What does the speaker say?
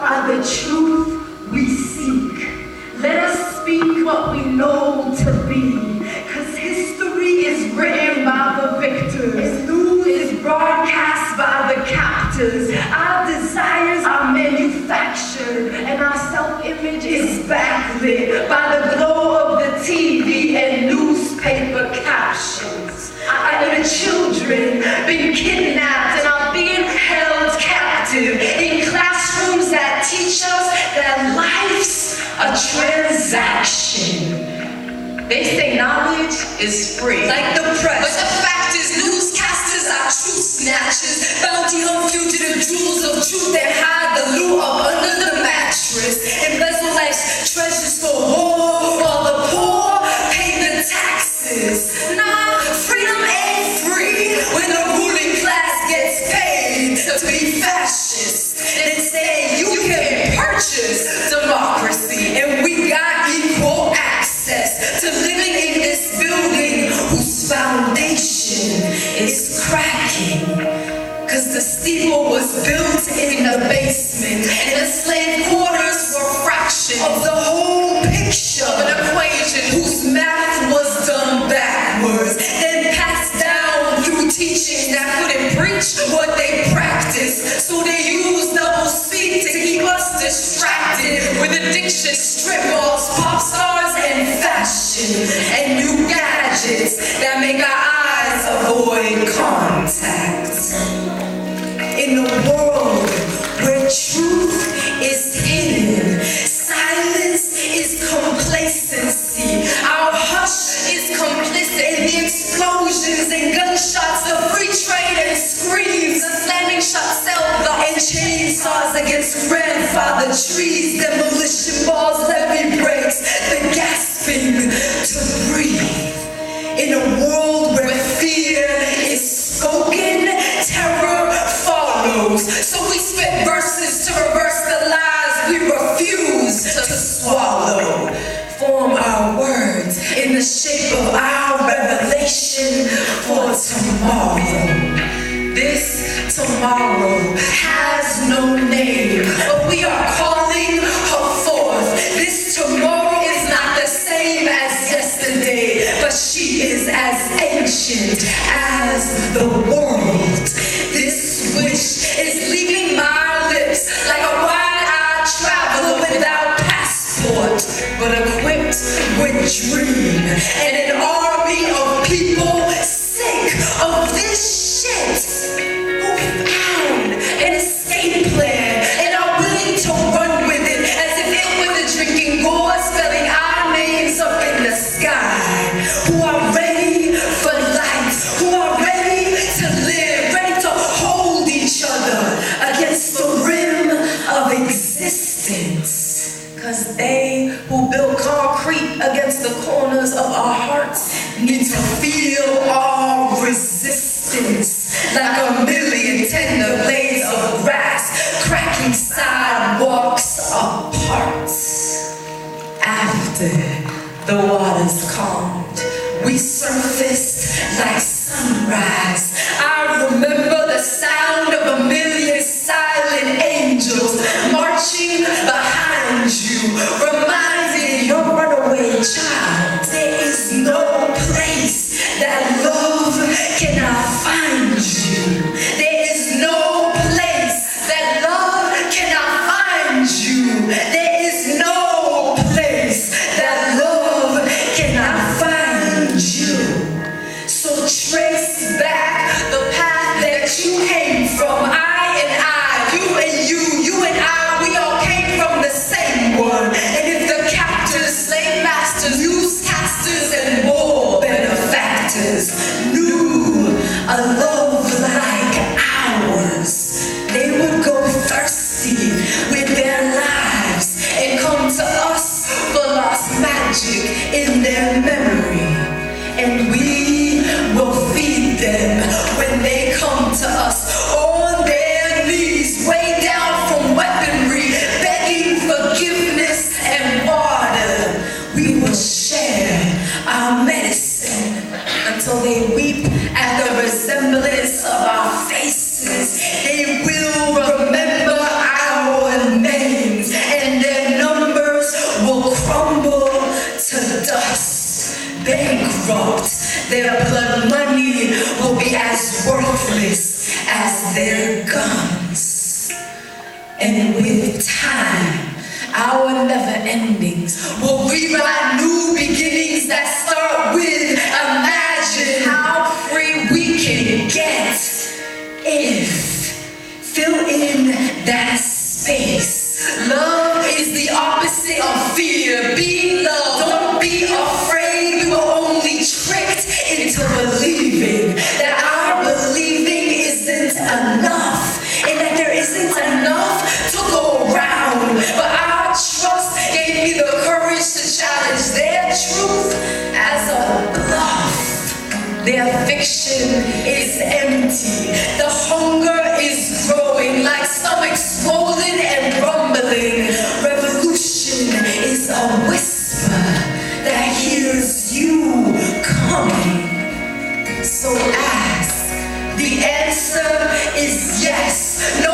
are the truth we seek. Let us speak what we know to be, because history is written by the victors. News is broadcast by the captors. Our desires are manufactured, and our self-image is backlit by the glow of the TV and newspaper captions. Our children been kidnapped and are being held captive in classrooms that teach us that life's a transaction. They say knowledge is free, like the press. But the fact is, newscasters are truth snatchers, bounty on fugitive jewels of truth that hide the loot up under the mattress. Embezzle life's treasures for war, while the poor pay the taxes. Nah, freedom ain't free when the ruling class gets paid to be fascist. They say you can purchase democracy, and we got equal access to living in this building whose foundation is cracking. Cause the steeple was built in the basement, and the slave quarters were a fraction of the whole picture of an equation whose math was done backwards, then passed down through teachings that couldn't preach what they practiced. So they used double speak to keep us distracted with addiction, strip malls, pop stars, and fashion, and new gadgets that make our eyes avoid contact. In a world where truth is hidden, silence is complacency. Our hush is complicit in the explosions and gunshots, the free trade and screams, the slamming shut cell and chainsaws against grandfather trees, demolition balls, levee breaks, the gasping to breathe. In a world where fear is spoken, terror follows. So we spit verses to reverse the lies we refuse to swallow. Form our words in the shape of our revelation for tomorrow. This tomorrow has no name, but we are calling her forth. This tomorrow is not the same as yesterday, but she is as ancient as the world. This wish is leaving my lips like a wide-eyed traveler without passport, but equipped with dream, and an army of people sick of this shit who found an escape plan and are willing to run with it as if it were the drinking gourd, spelling our names up in the sky, who are ready for life, who are ready to live, ready to hold each other against the rim of existence. Cause they who build concrete against the corners of our hearts need to feel our resistance like a million tender blades of grass cracking sidewalks apart. After the waters calmed, we surfaced like sunrise. I remember the sound of a million silent angels marching behind you, reminding your runaway child there is no place that love cannot find you. There is no place that love cannot find you. There is no place that love cannot find you. And with time, our never endings will rewrite new beginnings that start with imagine how free we can get if fill in that space. Love is the opposite of fear. Be love. Don't be afraid. We were only tricked into believing that our believing isn't enough and that there isn't enough to go around. But our trust gave me the courage to challenge their truth as a bluff. Their fiction is empty. The hunger is growing like stomachs swollen and rumbling. Revolution is a whisper that hears you coming. So ask. The answer is yes. No